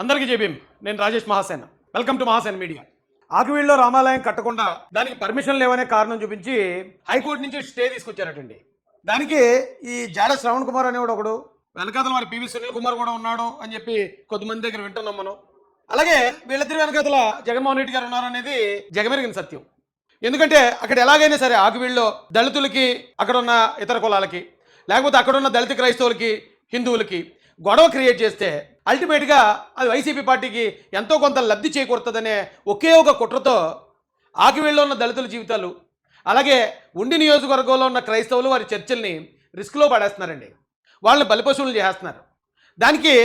అందరికీ జేబీఎం. నేను Rajesh Mahasen. Welcome to Mahasen media. ఆకివీడులో రామాలయం కట్టకుండా దానికి పర్మిషన్ లేవనే కారణం చూపించి హైకోర్టు నుంచి స్టే తీసుకొచ్చారటండి. దానికి ఈ జాడ శ్రవణ్ కుమార్ అనేవాడు ఒకడు, వెనకాతల మరి పివి సునీల్ కుమార్ కూడా ఉన్నాడు అని చెప్పి కొద్దిమంది దగ్గర వింటున్నాం మనం. అలాగే వీళ్ళిద్దరి వెనకాతల జగన్మోహన్ రెడ్డి గారు ఉన్నారనేది జగమెరిగిన సత్యం. ఎందుకంటే అక్కడ ఎలాగైనా సరే ఆకివీడులో దళితులకి, అక్కడ ఉన్న ఇతర కులాలకి, లేకపోతే అక్కడ ఉన్న దళిత క్రైస్తవులకి, హిందువులకి గొడవ క్రియేట్ చేస్తే అల్టిమేట్గా అది వైసీపీ పార్టీకి ఎంతో కొంత లబ్ధి చేకూరుతుందనే ఒకే ఒక కుట్రతో ఆకివీడులో ఉన్న దళితుల జీవితాలు, అలాగే ఉండి నియోజకవర్గంలో ఉన్న క్రైస్తవులు వారి చర్చల్ని రిస్క్లో పడేస్తున్నారండి. వాళ్ళని బలిపశువులు చేస్తున్నారు. దానికి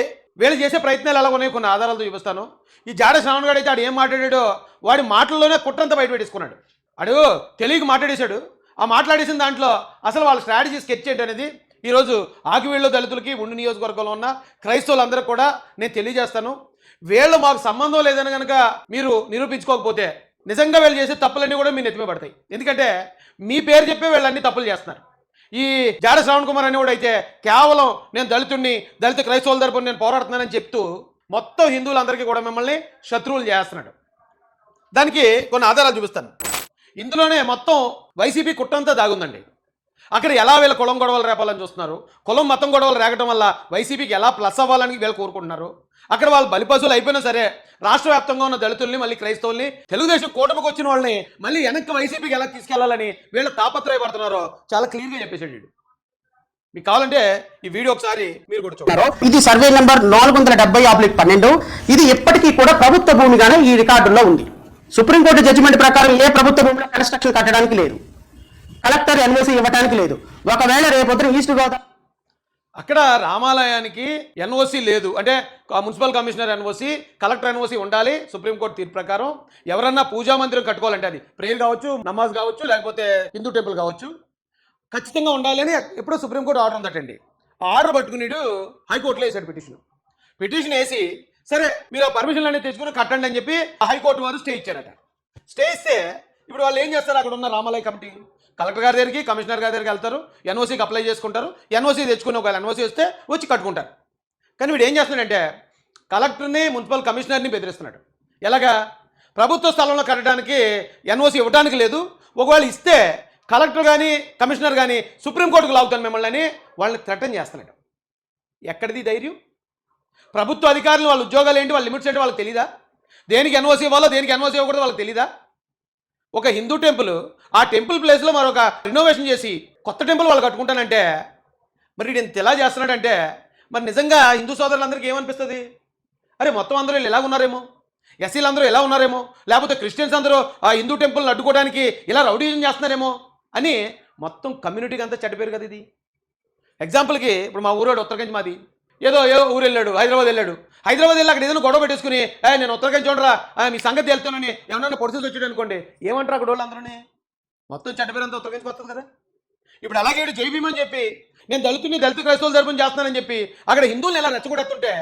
వీళ్ళు చేసే ప్రయత్నాలు ఎలా ఉన్నాయో కొన్ని ఆధారాలతో చూపిస్తాను. ఈ జాడ శ్రావణ్ గారు అయితే ఆడు ఏం మాట్లాడాడో వాడి మాటల్లోనే కుట్రంతా బయట పెట్టేసుకున్నాడు. ఆడు తెలివికి మాట్లాడేశాడు. ఆ మాట్లాడేసిన దాంట్లో అసలు వాళ్ళ స్ట్రాటజీ స్కెచ్ ఏంటి అనేది ఈరోజు ఆకివీడులో దళితులకి, ఉండి నియోజకవర్గంలో ఉన్న క్రైస్తవులందరూ కూడా నేను తెలియజేస్తాను. వీళ్ళు మాకు సంబంధం లేదని కనుక మీరు నిరూపించుకోకపోతే నిజంగా వీళ్ళు చేసే తప్పులన్నీ కూడా మీ నెత్తిమే పడతాయి. ఎందుకంటే మీ పేరు చెప్పే వీళ్ళన్నీ తప్పులు చేస్తున్నారు. ఈ జాడ శ్రవణ్ కుమార్ అని కూడా అయితే కేవలం నేను దళితుడిని, దళిత క్రైస్తవుల తరపున నేను పోరాడుతున్నానని చెప్తూ మొత్తం హిందువులందరికీ కూడా మిమ్మల్ని శత్రువులు చేస్తున్నాడు. దానికి కొన్ని ఆధారాలు చూపిస్తాను. ఇందులోనే మొత్తం వైసీపీ కుట్రంతా దాగుందండి. అక్కడ ఎలా వీళ్ళ కులం గొడవలు రేపాలని చూస్తున్నారు, కులం మతం గొడవలు రేగటం వల్ల వైసీపీకి ఎలా ప్లస్ అవ్వాలని వీళ్ళు కోరుకుంటున్నారు. అక్కడ వాళ్ళు బలిపశువులు అయిపోయినా సరే రాష్ట్ర వ్యాప్తంగా ఉన్న దళితుల్ని, మళ్ళీ క్రైస్తవుల్ని, తెలుగుదేశం కూటమికి వచ్చిన వాళ్ళని మళ్ళీ వెనక్కి వైసీపీకి ఎలా తీసుకెళ్లాలని వీళ్ళు తాపత్రయపడుతున్నారో చాలా క్లియర్గా చెప్పేశాడు వీడు. మీకు కావాలంటే ఈ వీడియో ఒకసారి మీరు కూడా చూడండి. ఇది సర్వే నెంబర్ 470/12. ఇది ఎప్పటికీ కూడా ప్రభుత్వ భూమిగానే ఈ రికార్డుల్లో ఉంది. సుప్రీంకోర్టు జడ్జిమెంట్ ప్రకారం ఏ ప్రభుత్వ భూమిలో కన్స్ట్రక్షన్ కట్టడానికి లేదు, కలెక్టర్ ఎన్ఓసి ఇవ్వడానికి లేదు. ఒకవేళ రేపొద్దున ఈస్ట్ గోదావరి అక్కడ రామాలయానికి ఎన్ఓసి లేదు అంటే municipal commissioner NOC, collector NOC ఉండాలి. సుప్రీంకోర్టు తీర్పు ప్రకారం ఎవరన్నా పూజా మందిరం కట్టుకోవాలంటే అది ప్రేయర్ కావచ్చు, నమాజ్ కావచ్చు, లేకపోతే హిందూ టెంపుల్ కావచ్చు, ఖచ్చితంగా ఉండాలి అని ఎప్పుడో సుప్రీంకోర్టు ఆర్డర్ ఉందటండి. ఆ ఆర్డర్ పట్టుకుని హైకోర్టులో వేసాడు పిటిషన్ వేసి సరే మీరు ఆ పర్మిషన్లు అనేది తెచ్చుకుని కట్టండి అని చెప్పి హైకోర్టు వారు స్టే ఇచ్చారట. స్టే ఇస్తే ఇప్పుడు వాళ్ళు ఏం చేస్తారు, అక్కడ ఉన్న రామాలయ కమిటీ కలెక్టర్ గారి దగ్గరికి, కమిషనర్ గారి దగ్గరికి వెళ్తారు, ఎన్ఓసీకి అప్లై చేసుకుంటారు. ఎన్ఓసీ తెచ్చుకుని ఒకవేళ ఎన్ఓసీ వస్తే వచ్చి కట్టుకుంటారు. కానీ వీడు ఏం చేస్తున్నాడంటే కలెక్టర్ని, మున్సిపల్ కమిషనర్ని బెదిరిస్తున్నాడు. ఎలాగా? ప్రభుత్వ స్థలంలో కట్టడానికి ఎన్ఓసీ ఇవ్వడానికి లేదు, ఒకవేళ ఇస్తే కలెక్టర్ కానీ కమిషనర్ కానీ సుప్రీంకోర్టుకు లాగుతాను మిమ్మల్ని అని వాళ్ళని థ్రెటన్ చేస్తున్నాడు. ఎక్కడిది ధైర్యం? ప్రభుత్వ అధికారులు వాళ్ళ ఉద్యోగాలు ఏంటి, వాళ్ళ లిమిట్స్ ఏంటి వాళ్ళకి తెలీదా? దేనికి ఎన్ఓసీ ఇవ్వాలో, దేనికి ఎన్ఓసీ ఇవ్వకూడదు వాళ్ళకి తెలీదా? ఒక హిందూ టెంపుల్, ఆ టెంపుల్ ప్లేస్లో మరొక రినోవేషన్ చేసి కొత్త టెంపుల్ వాళ్ళు కట్టుకుంటానంటే మరి వీడు ఇంత ఎలా చేస్తున్నాడంటే మరి నిజంగా హిందూ సోదరులందరికీ ఏమనిపిస్తుంది? అరే మొత్తం అందరూ వీళ్ళు ఎలా ఉన్నారేమో, ఎస్సీలు అందరూ ఎలా ఉన్నారేమో, లేకపోతే క్రిస్టియన్స్ అందరూ ఆ హిందూ టెంపుల్ని అడ్డుకోవడానికి ఇలా రౌడీజం చేస్తున్నారేమో అని మొత్తం కమ్యూనిటీకి అంతా చెడ్డపేరు కదా ఇది. ఎగ్జాంపుల్కి ఇప్పుడు మా ఊరోడు ఉత్తరకంచి మాది, ఏదో ఊరు వెళ్ళాడు, హైదరాబాద్ వెళ్ళాడు. హైదరాబాద్ వెళ్ళి అక్కడ ఏదైనా గొడవ పెట్టేసుకుని నేను ఉత్తరకంచి చూడరా మీ సంగతి వెళ్తానని ఏమన్నా పొడిసేసి వచ్చాడు అనుకోండి, ఏమంటారు అక్కడ వాళ్ళు అందరూ? మొత్తం చెడ్డపేరంతా ఉత్తరకంచికి వస్తుంది కదా. ఇప్పుడు అలాగే జై భీమ్ అని చెప్పి నేను దళిత క్రైస్తవుల తరపున చేస్తానని చెప్పి అక్కడ హిందువులు ఎలా రెచ్చగొడుతుంటే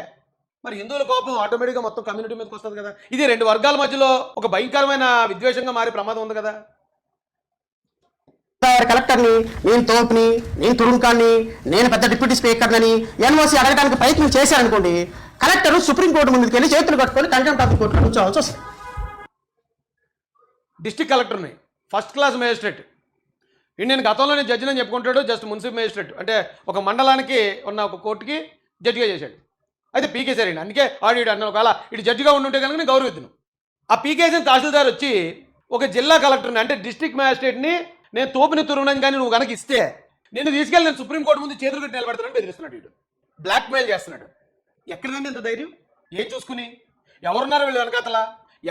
మరి హిందువుల కోపం ఆటోమేటిక్గా మొత్తం కమ్యూనిటీ మీదకి వస్తుంది కదా. ఇది రెండు వర్గాల మధ్యలో ఒక భయంకరమైన విద్వేషంగా మారే ప్రమాదం ఉంది కదా. కలెక్టర్ని, నేను తోపుని, నేను తురుంకాన్ని, నేను పెద్ద డిప్యూటీ స్పీకర్ని ఎన్ఓసి అడగడానికి ప్రయత్నం చేశారనుకోండి, కలెక్టర్ సుప్రీంకోర్టు ముందుకు వెళ్ళి చేతులు కట్టుకొని కంటెంప్ట్ ఆఫ్ కోర్టులో కూర్చోవాల్సి వస్తుంది. డిస్ట్రిక్ట్ కలెక్టర్ని, ఫస్ట్ క్లాస్ మేజిస్ట్రేట్, ఇండియన్ గతంలోనే జడ్జిని అని చెప్పుకుంటాడు. జస్ట్ మున్సిపల్ మేజిస్ట్రేట్ అంటే ఒక మండలానికి ఉన్న ఒక కోర్టుకి జడ్జిగా చేశాడు. అయితే పీకేశారండి. అందుకే ఆడిడు అన్న ఒకవేళ ఇటు జడ్జిగా ఉండుంటే కనుక నేను గౌరవిద్దును. ఆ పీకేసిన తహసీల్దార్ వచ్చి ఒక జిల్లా కలెక్టర్ని అంటే డిస్ట్రిక్ట్ మేజిస్ట్రేట్ని నేను తోపుని తురునని కానీ నువ్వు కనుక ఇస్తే నేను తీసుకెళ్ళి నేను సుప్రీంకోర్టు ముందు చేతులు కట్టి నిలబెడతానని బెదిరిస్తున్నాడు. వీడు బ్లాక్మెయిల్ చేస్తున్నాడు. ఎక్కడిదండి ఇంత ధైర్యం? ఏం చూసుకుని ఎవరున్నారు వీళ్ళు వెనకాతల,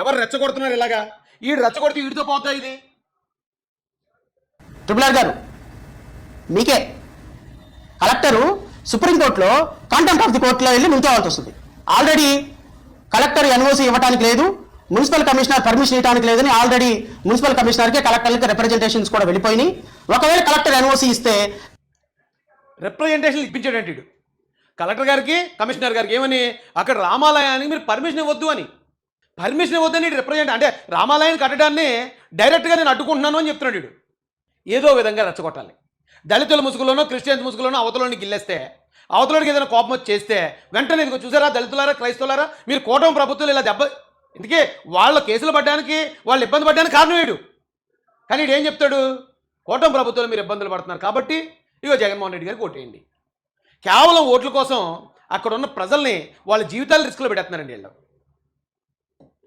ఎవరు రెచ్చగొడుతున్నారు? ఇలాగా వీడు రెచ్చగొడితే వీడితో పోతా ఇది. ట్రిపుల్ గారు మీకే కలెక్టరు సుప్రీంకోర్టులో కంటెంప్ట్ ఆఫ్ ది కోర్టులో వెళ్ళి నిల్చోవాల్సి వస్తుంది. ఆల్రెడీ కలెక్టర్ ఎన్ఓసి ఇవ్వడానికి లేదు, మున్సిపల్ కమిషనర్ పర్మిషన్ ఇవ్వడానికి లేదని ఆల్రెడీ మున్సిపల్ కమిషనర్కి, కలెక్టర్కి రిప్రజెంటేషన్స్ కూడా వెళ్ళిపోయినాయి. ఒకవేళ కలెక్టర్ ఎన్ఓసి ఇస్తే రిప్రజెంటేషన్ ఇప్పించాడంటే వీడు కలెక్టర్ గారికి, కమిషనర్ గారికి ఏమని, అక్కడ రామాలయానికి మీరు పర్మిషన్ ఇవ్వద్దు అని. పర్మిషన్ ఇవ్వద్దని రిప్రజెంట్ అంటే రామాలయాన్ని కట్టడాన్ని డైరెక్ట్గా నేను అడ్డుకుంటున్నాను అని చెప్తున్నాడు వీడు. ఏదో విధంగా రెచ్చగొట్టాలి. దళితుల ముసుగులోనో, క్రిస్టియన్స్ ముసుగులోనో అవతలోని గిల్లేస్తే అవతలకి ఏదైనా కోపం వచ్చి చేస్తే వెంటనే ఇదిగో చూసారా దళితులారా క్రైస్తవులారా మీరు కూటమి ప్రభుత్వాలు ఇలా దెబ్బ ఇందుకే వాళ్ళ కేసులు పడ్డానికి వాళ్ళు ఇబ్బంది పడ్డానికి కారణం వీడు. కానీ వీడు ఏం చెప్తాడు, కూటమి ప్రభుత్వాలు మీరు ఇబ్బందులు పడుతున్నారు కాబట్టి ఇగో జగన్మోహన్ రెడ్డి గారికి ఓటేయండి. కేవలం ఓట్ల కోసం అక్కడ ఉన్న ప్రజల్ని వాళ్ళ జీవితాలు రిస్క్లో పెట్టేస్తున్నారండి వీళ్ళు.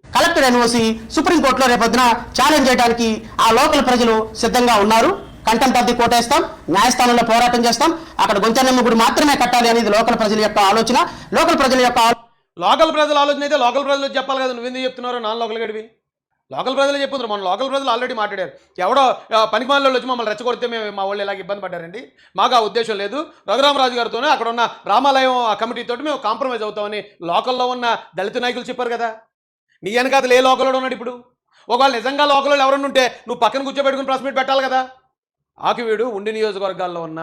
కలెక్టర్ ఎన్ఓసి సుప్రీంకోర్టులో రేపొద్దున ఛాలెంజ్ చేయడానికి ఆ లోకల్ ప్రజలు సిద్ధంగా ఉన్నారు. కంటెంప్ట్ ఆఫ్ ది కోర్ట్ వేస్తాం, న్యాయస్థానంలో పోరాటం చేస్తాం. అక్కడ గొంతెన్నమ్మ గుడి మాత్రమే కట్టాలి అనేది లోకల్ ప్రజల యొక్క ఆలోచన. లోకల్ ప్రజల ఆలోచన అయితే లోకల్ ప్రజలు చెప్పాలి కదా, నువ్వెందుకు చెప్తున్నారో నాన్ లోకల్ గడివి. లోకల్ ప్రజలు చెప్పుతున్నారు, మన లోకల్ ప్రజలు ఆల్రెడీ మాట్లాడారు. ఎవడో పనికిమాలలో వచ్చి మమ్మల్ని రెచ్చగొడితే మేము మా వాళ్ళు ఇలాగ ఇబ్బంది పడ్డారండి, మాకు ఆ ఉద్దేశం లేదు. రఘురామరాజు గారితోనే అక్కడ ఉన్న రామాలయం ఆ కమిటీతో మేము కాంప్రమైజ్ అవుతామని లోకల్లో ఉన్న దళిత నాయకులు చెప్పారు కదా. నీ వెనకాతలు ఏ లోకల్లో ఉన్నాడు ఇప్పుడు? ఒకవేళ నిజంగా లోకల్లో ఎవరన్నా ఉంటే నువ్వు పక్కన కూర్చోబెట్టుకుని ప్రెస్ మీట్ పెట్టాలి కదా. ఆకివీడు ఉండి నియోజకవర్గాల్లో ఉన్న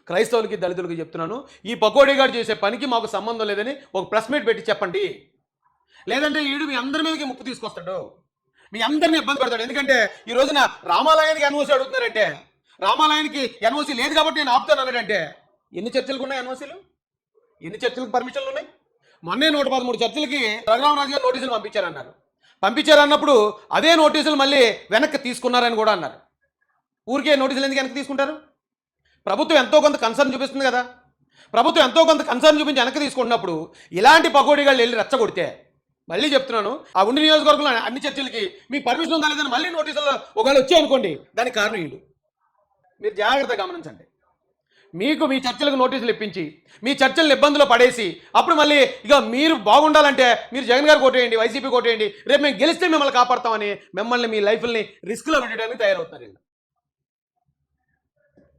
క్రైస్తవులకి దళితులకి చెప్తున్నాను, ఈ పకోడీ గారు చేసే పనికి మాకు సంబంధం లేదని ఒక ప్రెస్ మీట్ పెట్టి చెప్పండి. లేదంటే వీడు మీ అందరి మీదకి ముప్పు తీసుకొస్తాడు, మీ అందరినీ ఇబ్బంది పెడతాడు. ఎందుకంటే ఈ రోజున రామాలయానికి ఎన్ఓసి అడుగుతున్నారంటే, రామాలయానికి ఎన్ఓసి లేదు కాబట్టి నేను ఆపుతాను అన్నాడంటే ఎన్ని చర్చలకు ఉన్నాయి ఎన్ఓసీలు? ఎన్ని చర్చలకు పర్మిషన్లు ఉన్నాయి? మొన్నే 113 చర్చలకి రఘురామరాజు గారు నోటీసులు పంపించారన్నారు. పంపించారన్నప్పుడు అదే నోటీసులు మళ్ళీ వెనక్కి తీసుకున్నారని కూడా అన్నారు. ఊరికే నోటీసులు ఎందుకు వెనక్కి తీసుకుంటారు? ప్రభుత్వం ఎంతో కొంత కన్సర్న్ చూపిస్తుంది కదా. ప్రభుత్వం ఎంతో కొంత కన్సర్న్ చూపించి వెనక్కి తీసుకుంటున్నప్పుడు ఇలాంటి పకోడీగాళ్ళు వెళ్ళి రెచ్చగొడితే, మళ్ళీ చెప్తున్నాను, ఆ ఉండి నియోజకవర్గంలో అన్ని చర్చలకి మీకు పర్మిషన్ ఉందా లేదని మళ్ళీ నోటీసులు ఒకవేళ వచ్చాయనుకోండి, దానికి కారణం వీళ్ళు. మీరు జాగ్రత్తగా గమనించండి. మీకు మీ చర్చలకు నోటీసులు ఇప్పించి మీ చర్చలను ఇబ్బందులు పడేసి అప్పుడు మళ్ళీ ఇక మీరు బాగుండాలంటే మీరు జగన్ గారు కొట్టేయండి, వైసీపీ కొట్టేయండి, రేపు మేము గెలిస్తే మిమ్మల్ని కాపాడతామని మిమ్మల్ని మీ లైఫ్ని రిస్క్లో పెట్టడానికి తయారవుతున్నారు వీళ్ళు.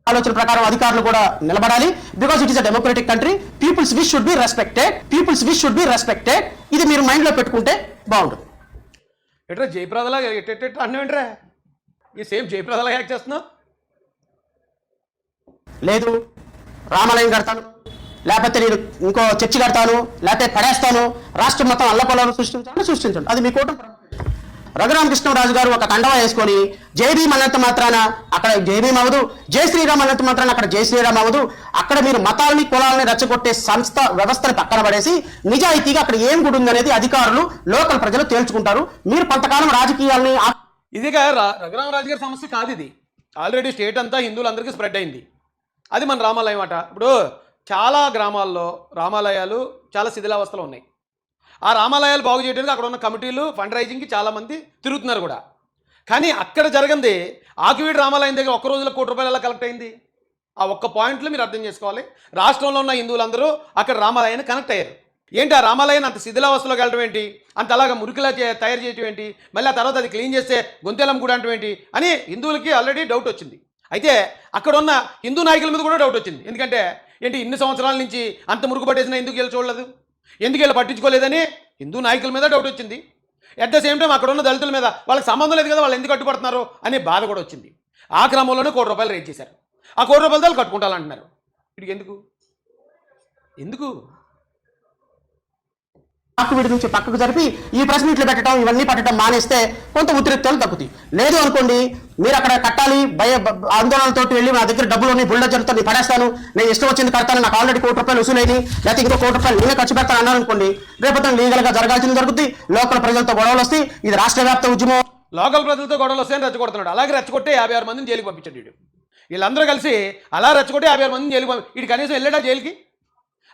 ఆలోచన ప్రకారం అధికారులు కూడా నిలబడాలి. Because it is a democratic country, people's wish should be respected. ఇది మీరు మైండ్ లో పెట్టుకుంటే బాగుంటుంది. ఎట్రా జయప్రదలాగా అన్నవేంట్రా, ఈ సేమ్ జయప్రదలాగా యాక్ట్ చేస్తున్నావు. లేదు రామాలయం కడతాను, లేకపోతే నేను ఇంకో చర్చి కడతాను, లేకపోతే పడేస్తాను, రాష్ట్రం మొత్తం అల్లకొల్లను సృష్టించండి, అది మీ కూటమి. రఘురామకృష్ణరాజు గారు ఒక కండవా వేసుకొని జై భీమ్ అన్నంత మాత్రాన అక్కడ జై భీమ్ అవ్వదు, జై శ్రీరామ్ అన్నంత మాత్రాన అక్కడ జై శ్రీరామ్ అవ్వదు. అక్కడ మీరు మతాలని కులాలని రెచ్చగొట్టే వ్యవస్థను పక్కన పడేసి నిజాయితీగా అక్కడ ఏం గుడి ఉందనేది అధికారులు లోకల్ ప్రజలు తేల్చుకుంటారు. మీరు కొంతకాలం రాజకీయాల్ని ఇదిగా రఘురామరాజు గారి సమస్య కాదు, ఇది ఆల్రెడీ స్టేట్ అంతా హిందువులందరికీ స్ప్రెడ్ అయింది. అది మన రామాలయం అట. ఇప్పుడు చాలా గ్రామాల్లో రామాలయాలు చాలా శిథిలావస్థలో ఉన్నాయి. ఆ రామాలయాలు బాగు చేయడానికి అక్కడ ఉన్న కమిటీలు ఫండ్ రైజింగ్కి చాలామంది తిరుగుతున్నారు కూడా. కానీ అక్కడ జరిగింది ఆకివీడు రామాలయం దగ్గర ఒక్క రోజులో ₹1 కోటి ఎలా కలెక్ట్ అయింది? ఆ ఒక్క పాయింట్లో మీరు అర్థం చేసుకోవాలి. రాష్ట్రంలో ఉన్న హిందువులందరూ అక్కడ రామాలయాన్ని కనెక్ట్ అయ్యారు. ఏంటి ఆ రామాలయాన్ని అంత శిథిలావస్థలోకి వెళ్ళడం ఏంటి, అంత అలాగా మురికిలా తయారు చేయడం ఏంటి, మళ్ళీ ఆ తర్వాత అది క్లీన్ చేస్తే గొంతెలం కూడా అంటం ఏంటి అని హిందువులకి ఆల్రెడీ డౌట్ వచ్చింది. అయితే అక్కడ ఉన్న హిందూ నాయకుల మీద కూడా డౌట్ వచ్చింది. ఎందుకంటే ఏంటి ఇన్ని సంవత్సరాల నుంచి అంత మురుగు పట్టేసినా ఎందుకు వీళ్ళు చూడలేదు, ఎందుకు వీళ్ళు పట్టించుకోలేదని హిందూ నాయకుల మీద డౌట్ వచ్చింది. అట్ ద సేమ్ టైం అక్కడ ఉన్న దళితుల మీద వాళ్ళకి సంబంధం లేదు కదా, వాళ్ళు ఎందుకు కట్టుబడుతున్నారు అనే బాధ కూడా వచ్చింది. ఆ క్రమంలోనే ₹1 కోటి రేట్ చేశారు. ఆ ₹1 కోటి వాళ్ళు కట్టుకుంటారంటున్నారు. వీడికి ఎందుకు ఆకువిడి నుంచి పక్కకు జరిపి ఈ ప్రెస్ మీట్లు పెట్టడం ఇవన్నీ పెట్టడం మానేస్తే కొంత ఉద్రిక్తలు తగ్గుతాయి. లేదు అనుకోండి మీరు అక్కడ కట్టాలి ఆందోళనతో వెళ్ళి నా దగ్గర డబ్బులు ఉన్నాయి, బుల్డోజర్తో నేను పడేస్తాను, నేను ఇష్టం వచ్చింది కడతాను, నాకు ఆల్రెడీ ₹1 కోటి వసూలైంది, లేకపోతే ఇంకో ₹1 కోటి నేనే ఖర్చు పెడతాను అన్నారు అనుకోండి, రేపొద్దున లీగల్గా జరగాల్సింది జరుగుతుంది. లోకల్ ప్రజలతో గొడవలు వస్తాయి. ఇది రాష్ట్ర వ్యాప్త ఉద్యమం. లోకల్ ప్రజలతో గొడవలు వస్తాయని రెచ్చగొడుతున్నాడు. అలాగే రెచ్చగొట్టే 56 మందిని జైలుకి పంపించాడు వీడు. వీళ్ళందరూ కలిసి అలా రెచ్చగొట్టి 56 మందిని జైలుకి వీడు కనీసం వెళ్ళాడా జైలుకి?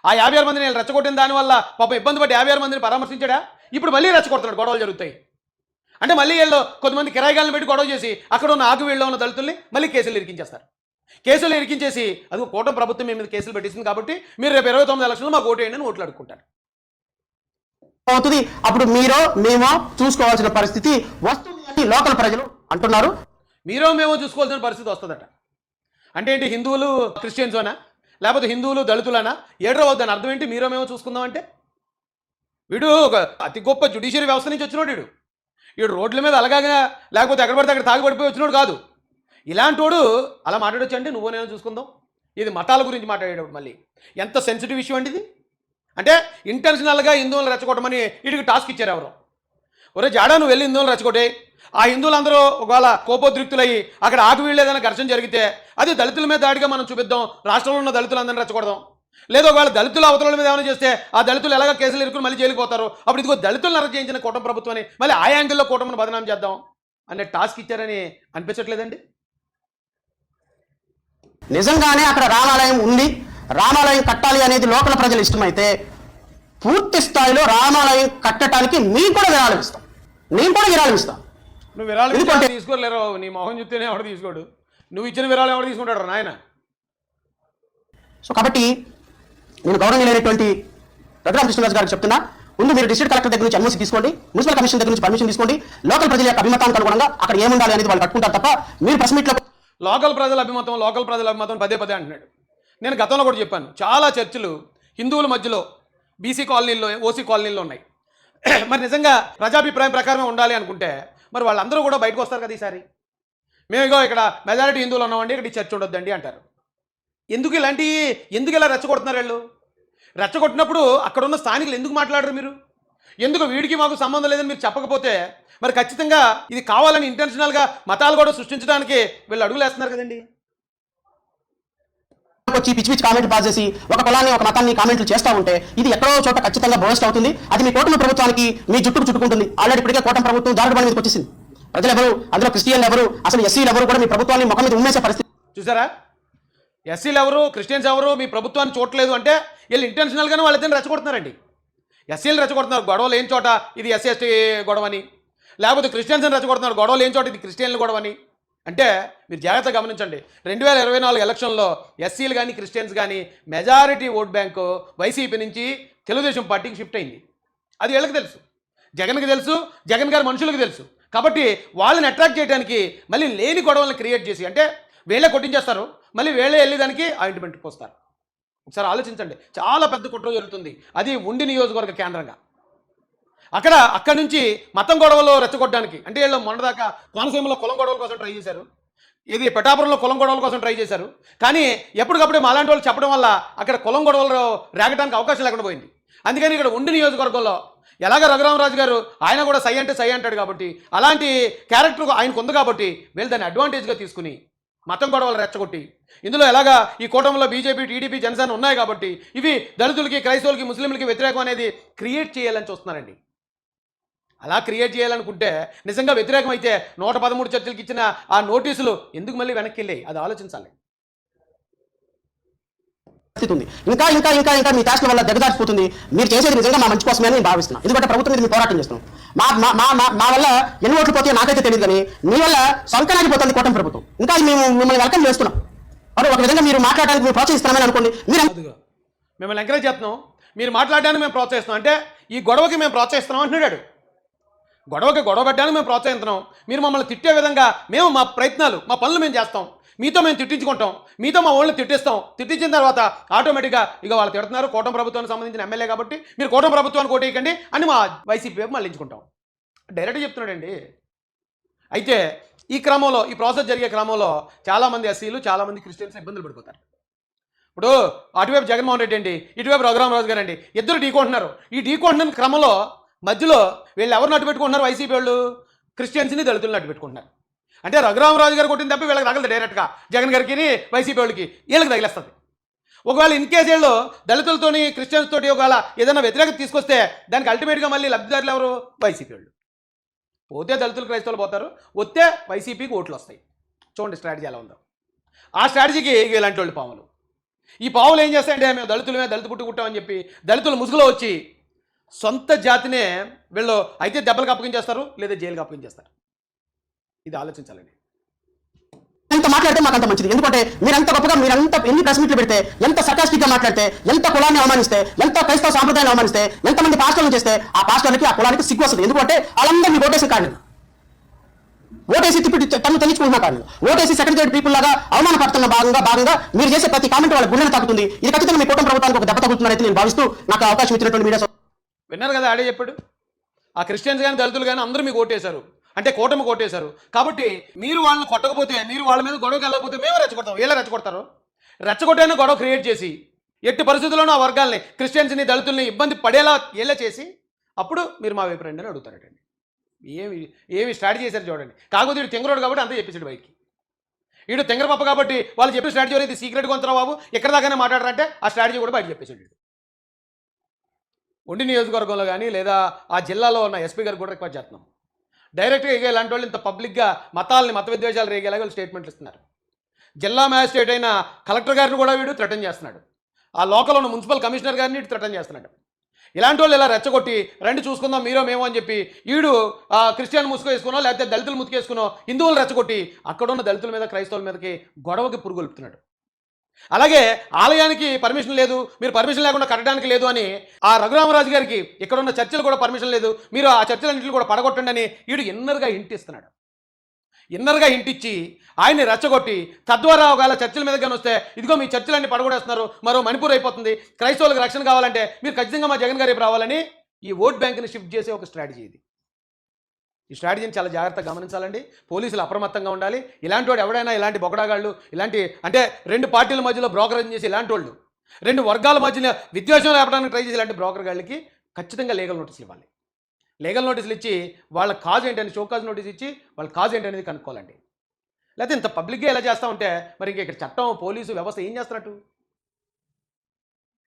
ఆ 56 మందిని వీళ్ళు రెచ్చగొట్టిన దానివల్ల పాప ఇబ్బంది పట్టి 56 మందిని పరామర్శించాడా? ఇప్పుడు మళ్ళీ రెచ్చగొడుతున్నాడు, గొడవలు జరుగుతాయి అంటే మళ్ళీ వీళ్ళు కొంతమంది కిరాయిగాలను పెట్టి గొడవ చేసి అక్కడ ఉన్న ఆకువీళ్ళలో ఉన్న దళితుల్ని మళ్ళీ కేసులు ఇరికించేస్తారు. కేసులు ఇరికించేసి అది కూటమి ప్రభుత్వం మీ మీద కేసులు పెట్టించింది కాబట్టి మీరు రేపు 29 ఎలక్షన్లో మాకు ఓటు వేయండి అని ఓట్లు అడుక్కుంటారు. అవుతుంది. అప్పుడు మీరో మేమో చూసుకోవాల్సిన పరిస్థితి వస్తుంది అని లోకల్ ప్రజలు అంటున్నారు. మీరో మేమో చూసుకోవాల్సిన పరిస్థితి వస్తుందట. అంటే ఏంటి, హిందువులు క్రిస్టియన్సోనా లేకపోతే హిందువులు దళితులనా? ఏడో వద్దని అర్థం ఏంటి? మీరో మేమో చూసుకుందాం అంటే వీడు ఒక అతి గొప్ప జ్యుడిషియరీ వ్యవస్థ నుంచి వచ్చినోడు. వీడు రోడ్ల మీద అలాగా లేకపోతే ఎక్కడ పడితే అక్కడ తాగుపడిపోయి వచ్చినోడు కాదు. ఇలాంటోడు అలా మాట్లాడొచ్చు అంటే నువ్వు నేను చూసుకుందాం. ఇది మతాల గురించి మాట్లాడేటప్పుడు మళ్ళీ ఎంత సెన్సిటివ్ ఇష్యూ అండి ఇది. అంటే ఇంటెన్షనల్గా హిందువులను రెచ్చగొట్టమని వీడికి టాస్క్ ఇచ్చారు ఎవరు. ఒరే జాడా నువ్వు వెళ్ళి హిందువులను రెచ్చగొట్టే, ఆ హిందువులందరూ ఒకవేళ కోపోద్రిక్తులయ్యి అక్కడ ఆకువీళ్ళు ఏదైనా ఘర్షణ జరిగితే అది దళితుల మీద దాడిగా మనం చూపిద్దాం, రాష్ట్రంలో ఉన్న దళితులందరినీ రెచ్చగొడదాం. లేదా ఒకవేళ దళితుల అవతల మీద ఏమైనా చేస్తే ఆ దళితులు ఎలాగ కేసులు ఇరుక్కుని మళ్ళీ జైలుకి పోతారు. అప్పుడు ఇదిగో దళితులను అరెస్ట్ చేయించిన కూటమి ప్రభుత్వాన్ని మళ్ళీ ఆ యాంగిల్లో కూటమిని బదనాం చేద్దాం అనే టాస్క్ ఇచ్చారని అనిపించట్లేదండి? నిజంగానే అక్కడ రామాలయం ఉంది, రామాలయం కట్టాలి అనేది లోకల్ ప్రజలు ఇష్టమైతే పూర్తి స్థాయిలో రామాలయం కట్టడానికి మేము కూడా విరాళం ఇస్తాం. నువ్వు విరాళం తీసుకోలేరు. నీ మొహం చూస్తేనే ఎవడు తీసుకోడు. నువ్వు ఇచ్చిన విరాళం ఎవడు తీసుకుంటాడు నాయన? సో కాబట్టి నేను గౌరవనీయులైనటువంటి రఘురామకృష్ణరాజు గారికి చెప్తున్నా, ముందు మీరు డిస్ట్రిక్ట్ కలెక్టర్ దగ్గర నుంచి అనుమతి తీసుకోండి, మున్సిపల్ కమిషన్ దగ్గర నుంచి పర్మిషన్ తీసుకోండి. లోకల్ ప్రజల యొక్క అభిమతానికి అనుగుణంగా అక్కడ ఏముండాలి అనేది వాళ్ళు కట్టుకుంటారు తప్ప మీరు ప్రెస్ మీట్లో లోకల్ ప్రజల అభిమతం పదే అంటున్నాడు. నేను గతంలో కూడా చెప్పాను, చాలా చర్చలు హిందువుల మధ్యలో బీసీ కాలనీల్లో, ఓసీ కాలనీల్లో ఉన్నాయి. మరి నిజంగా ప్రజాభిప్రాయం ప్రకారమే ఉండాలి అనుకుంటే మరి వాళ్ళందరూ కూడా బయటకు వస్తారు కదా. ఈసారి మేము ఇగో ఇక్కడ మెజారిటీ హిందువులు ఉన్నామండి, ఇక్కడ ఈ చర్చ ఉండొద్దండి అంటారు. ఎందుకు ఇలా రెచ్చగొడుతున్నారు వీళ్ళు? రెచ్చగొట్టినప్పుడు అక్కడ ఉన్న స్థానికులు ఎందుకు మాట్లాడరు? మీరు ఎందుకు వీడికి మాకు సంబంధం లేదని మీరు చెప్పకపోతే మరి ఖచ్చితంగా ఇది కావాలని ఇంటెన్షనల్గా మతాలు కూడా సృష్టించడానికి వీళ్ళు అడుగులు వేస్తున్నారు కదండి. వచ్చి పిచ్చి పిచ్చి కామెంట్ పాస్ చేసి ఒక కులాన్ని ఒక మతాన్ని కామెంట్లు చేస్తూ ఉంటే ఇది ఎక్కడో చోట ఖచ్చితంగా బోస్ట్ అవుతుంది. అది మీ కూటమి ప్రభుత్వానికి మీ జుట్టుకు చుట్టుకుంటుంది. ఆల్రెడీ ఇప్పటికే కూటమి ప్రభుత్వం దారుడు బండి మీదకి వచ్చేసింది. ప్రజలు ఎవరు, అందులో క్రిస్టియన్లు ఎవరు, అసలు ఎస్సీలు ఎవరు కూడా మీ ప్రభుత్వాన్ని ముఖం మీద ఉమ్మేసే పరిస్థితి చూసారా? ఎస్సీలు ఎవరు, క్రిస్టియన్స్ ఎవరు మీ ప్రభుత్వాన్ని చూడలేదు అంటే వీళ్ళు ఇంటెన్షనల్గానే వాళ్ళిద్దరిని రెచ్చగొడుతున్నారండి. ఎస్సీలు రెచ్చగొడుతున్నారు గొడవలు ఏం చోట ఇది ఎస్సీ ఎస్టీ గొడవని, లేకపోతే క్రిస్టియన్స్ని రెచ్చగొడుతున్నారు గొడవలు ఏం చోట ఇది క్రిస్టియన్లు గొడవని. అంటే మీరు జాగ్రత్తగా గమనించండి, 2024 ఎలక్షన్లో ఎస్సీలు కానీ క్రిస్టియన్స్ కానీ మెజారిటీ ఓట్ బ్యాంకు వైసీపీ నుంచి తెలుగుదేశం పార్టీకి షిఫ్ట్ అయింది. అది వీళ్ళకి తెలుసు, జగన్కి తెలుసు, జగన్ గారి మనుషులకు తెలుసు. కాబట్టి వాళ్ళని అట్రాక్ట్ చేయడానికి మళ్ళీ లేని గొడవలను క్రియేట్ చేసి, అంటే వీళ్ళే కొట్టించేస్తారు, మళ్ళీ వీళ్ళే వెళ్ళి దానికి ఆయింట్మెంట్ పోస్తారు. ఒకసారి ఆలోచించండి, చాలా పెద్ద కుట్ర జరుగుతుంది. అది ఉండి నియోజకవర్గ కేంద్రంగా. అక్కడి నుంచి మతం గొడవలో రెచ్చగొట్టడానికి, అంటే వీళ్ళు మొన్నదాకా కోనసీమలో కులం గొడవల కోసం ట్రై చేశారు, ఇది పిఠాపురంలో కులం గొడవల కోసం ట్రై చేశారు. కానీ ఎప్పటికప్పుడే మాలాంటి వాళ్ళు చెప్పడం వల్ల అక్కడ కులం గొడవలు రేగడానికి అవకాశం లేకుండా పోయింది. అందుకని ఇక్కడ ఉండి నియోజకవర్గంలో ఎలాగ రఘురామరాజు గారు ఆయన కూడా సై అంటే సై అంటాడు కాబట్టి అలాంటి క్యారెక్టర్ ఆయనకు ఉంది కాబట్టి వీళ్ళు దాన్ని అడ్వాంటేజ్గా తీసుకుని మతం గొడవలు రెచ్చగొట్టి, ఇందులో ఎలాగా ఈ కూటమిలో బీజేపీ, టీడీపీ, జనసేన ఉన్నాయి కాబట్టి ఇవి దళితులకి, క్రైస్తవులకి, ముస్లింలకి వ్యతిరేకం అనేది క్రియేట్ చేయాలని చూస్తున్నారండి. అలా క్రియేట్ చేయాలనుకుంటే నిజంగా వ్యతిరేకం అయితే 113 చర్చలకు ఇచ్చిన ఆ నోటీసులు ఎందుకు మళ్ళీ వెనక్కి వెళ్ళాయి? అది ఆలోచించాలి. ఉంది. ఇంకా ఇంకా ఇంకా ఇంకా మీ ట్యాక్స్ల వల్ల దిగజారిపోతుంది. మీరు చేసేది నిజంగా మా మంచి కోసమే నేను భావిస్తున్నాను. ఎందుకంటే ప్రభుత్వం మీద మీరు పోరాటం చేస్తున్నాం. మా వల్ల ఎన్ని ఓట్లు పోతే నాకైతే తెలియదు, కానీ మీ వల్ల సంకనాగిపోతుంది కూటమి ప్రభుత్వం. ఇంకా మేము మిమ్మల్ని వెల్కమ్ చేస్తున్నాం. మరి ఒక విధంగా మీరు మాట్లాడడానికి మేము ప్రోత్సహిస్తున్నామని అనుకోండి. మీరు మిమ్మల్ని ఎంకరేజ్ చేస్తున్నాం, మీరు మాట్లాడడానికి మేము ప్రోత్సహిస్తున్నాం, అంటే ఈ గొడవకి మేము ప్రోత్సహిస్తున్నాం అంటున్నాడు. గొడవ పెట్టడానికి మేము ప్రోత్సహిస్తున్నాం, మీరు మమ్మల్ని తిట్టే విధంగా మేము మా ప్రయత్నాలు, మా పనులు మేము చేస్తాం, మీతో మేము తిట్టించుకుంటాం, మీతో మా వాళ్ళని తిట్టిస్తాం. తిట్టించిన తర్వాత ఆటోమేటిక్గా ఇక వాళ్ళు తిడుతున్నారు కూటమి ప్రభుత్వానికి సంబంధించిన ఎమ్మెల్యే కాబట్టి మీరు కూటమి ప్రభుత్వాన్ని కోటేయకండి అని మా వైసీపీ వైపు మళ్ళించుకుంటాం. డైరెక్ట్గా చెప్తున్నాడండి. అయితే ఈ క్రమంలో, ఈ ప్రాసెస్ జరిగే క్రమంలో చాలామంది ఎస్సీలు, చాలామంది క్రిస్టియన్స్ ఇబ్బందులు పడిపోతారు. ఇప్పుడు అటువైపు జగన్మోహన్ రెడ్డి అండి, ఇటువైపు రఘురామరాజు గారు అండి, ఇద్దరు ఢీకొంటున్నారు. ఈ ఢీకొంటున్న క్రమంలో మధ్యలో వీళ్ళు ఎవరిని అడ్డు పెట్టుకుంటున్నారు? వైసీపీ వాళ్ళు క్రిస్టియన్స్ని, దళితులను అడ్డు పెట్టుకుంటున్నారు. అంటే రఘురామరాజు గారు కొట్టిన తప్ప వీళ్ళకి తగలదు డైరెక్ట్గా, జగన్ గారికి, వైసీపీ వాళ్ళకి, వీళ్ళకి తగిలేస్తుంది. ఒకవేళ ఇన్ కేసు వీళ్ళు దళితులతోని, క్రిస్టియన్స్ తోటి ఒకవేళ ఏదైనా వ్యతిరేకత తీసుకొస్తే దానికి అల్టిమేట్గా మళ్ళీ లబ్ధిదారులు ఎవరు? వైసీపీ వాళ్ళు. పోతే దళితులు, క్రైస్తవులు పోతారు, వస్తే వైసీపీకి ఓట్లు వస్తాయి. చూడండి స్ట్రాటజీ ఎలా ఉందో. ఆ స్ట్రాటజీకి ఇలాంటి వాళ్ళు పాములు. ఈ పావులు ఏం చేస్తాయంటే మేము దళితులమే, దళిత పుట్టు కుట్టామని చెప్పి దళితులు ముసుగులో వచ్చి సొంత జాతినే వీళ్ళు అయితే దెబ్బలకు అప్పగించేస్తారు, లేదా జైలుకి అప్పగించేస్తారు. ఇది ఆలోచించాలండి. ఎంత మాట్లాడితే మాకు అంత మంచిది. ఎందుకంటే మీరంత గొప్పగా, మీరంత ఎన్ని ప్రెస్ మీట్లు పెడితే, ఎంత సర్కాస్టిక్గా మాట్లాడితే, ఎంత కులాన్ని అవమానిస్తే, ఎంత క్రైస్తవ సాంప్రదాయాన్ని అవమానిస్తే, ఎంతమంది పాస్టర్లను చేస్తే ఆ పాస్టర్లకి, ఆ కులానికి సిగ్గు వస్తుంది. ఎందుకంటే వాళ్ళందరూ మీ ఓటేసి కాదు, ఓటేసి తిప్పి తను తెచ్చుకుంటున్నా కాదు, ఓటేసి సెకండ్ గ్రేడ్ పీపుల్ లాగా అవమానపడుతున్న భాగంగా మీరు చేసే ప్రతి కామెంట్ వాళ్ళ గుండెని తాకుతుంది. ఇది ఖచ్చితంగా మీ కూటమి ప్రభుత్వానికి ఒక దెబ్బ తగ్గుతున్నారైతే నేను భావిస్తూ నాకు అవకాశం ఇచ్చినటువంటి మీడియా. విన్నారు కదా, ఆడే చెప్పాడు. ఆ క్రిస్టియన్స్ కానీ, దళితులు కానీ అందరూ మీకు ఓటేశారు, అంటే కూటమి కొట్టేశారు. కాబట్టి మీరు వాళ్ళని కొట్టకపోతే, మీరు వాళ్ళ మీద గొడవకి వెళ్ళకపోతే మేము రెచ్చగొడతాం. వీళ్ళే రెచ్చగొడతారు. రెచ్చగొట్టైనా గొడవ క్రియేట్ చేసి ఎట్టి పరిస్థితుల్లోనూ ఆ వర్గాల్ని, క్రిస్టియన్స్ని, దళితుల్ని ఇబ్బంది పడేలా వీళ్ళే చేసి అప్పుడు మీరు మా వైపు రండి అని అడుగుతారటండి. ఏమి స్ట్రాటజీ చేశారు చూడండి. కాకపోతే వీడు తెంగరోడు కాబట్టి అంతా చెప్పేసాడు బయటికి. వీడు తెంగరపప్ప కాబట్టి వాళ్ళు చెప్పిన స్ట్రాటజీ ఇది సీక్రెట్గా ఉంచరా బాబు ఎక్కడ దాకానే మాట్లాడారంటే ఆ స్ట్రాటజీ కూడా బయట చెప్పేసాడు వీడు. ఉండి నియోజకవర్గంలో కానీ లేదా ఆ జిల్లాలో ఉన్న ఎస్పీ గారికి కూడా రిక్వెస్ట్ చేస్తున్నాం, డైరెక్ట్గా ఇక ఇలాంటి వాళ్ళు ఇంత పబ్లిక్గా మత విద్వేషాలు రేగేలాగా వీళ్ళు స్టేట్మెంట్లు ఇస్తున్నారు. జిల్లా మ్యాజిస్ట్రేట్ అయిన కలెక్టర్ గారిని కూడా వీడు థ్రెటన్ చేస్తున్నాడు, ఆ లోకల్ ఉన్న మున్సిపల్ కమిషనర్ గారిని ఇటు థ్రెటన్ చేస్తున్నాడు. ఇలాంటి వాళ్ళు ఇలా రెచ్చగొట్టి రండి చూసుకుందాం మీరో మేమో అని చెప్పి వీడు క్రిస్టియన్ ముసుగు వేసుకునో లేకపోతే దళితులు ముసుకేసుకునో హిందువులు రెచ్చగొట్టి అక్కడున్న దళితుల మీద క్రైస్తవుల మీదకి గొడవకి పురుగొల్పుతున్నాడు. అలాగే ఆలయానికి పర్మిషన్ లేదు, మీరు పర్మిషన్ లేకుండా కట్టడానికి లేదు అని ఆ రఘురామరాజు గారికి ఇక్కడున్న చర్చలు కూడా పర్మిషన్ లేదు, మీరు ఆ చర్చలన్నింటిని కూడా పడగొట్టండి అని వీడు ఇన్నర్గా హింటిస్తున్నాడు. ఇన్నర్గా ఇంటిచ్చి ఆయన్ని రెచ్చగొట్టి తద్వారా ఒకవేళ చర్చల మీద కానీ వస్తే ఇదిగో మీ చర్చలన్నీ పడగొడేస్తున్నారు, మరో మణిపూర్ అయిపోతుంది, క్రైస్తవులకు రక్షణ కావాలంటే మీరు ఖచ్చితంగా మా జగన్ గారు రేపు రావాలని ఈ ఓట్ బ్యాంక్ని షిఫ్ట్ చేసే ఒక స్ట్రాటజీ ఇది. ఈ స్ట్రాటజీని చాలా జాగ్రత్తగా గమనించాలండి. పోలీసులు అప్రమత్తంగా ఉండాలి. ఇలాంటి వాడు ఎవడైనా ఇలాంటి బొకడాగాళ్ళు ఇలాంటి అంటే 2 పార్టీల మధ్యలో బ్రోకరేజ్ చేసి ఇలాంటి వాళ్ళు 2 వర్గాల మధ్యన విద్వేషం లేపడానికి ట్రై చేసి ఇలాంటి బ్రోకర్ గాళ్ళకి ఖచ్చితంగా లీగల్ నోటీసులు ఇవ్వాలి. లీగల్ నోటీసులు ఇచ్చి వాళ్ళ కాజ్ ఏంటని షోకాజ్ నోటీస్ ఇచ్చి వాళ్ళ కాజ్ ఏంటనేది కనుక్కోవాలండి. లేకపోతే ఇంత పబ్లిక్గా ఎలా చేస్తూ ఉంటే మరి ఇంక ఇక్కడ చట్టం పోలీసు వ్యవస్థ ఏం చేస్తున్నట్టు?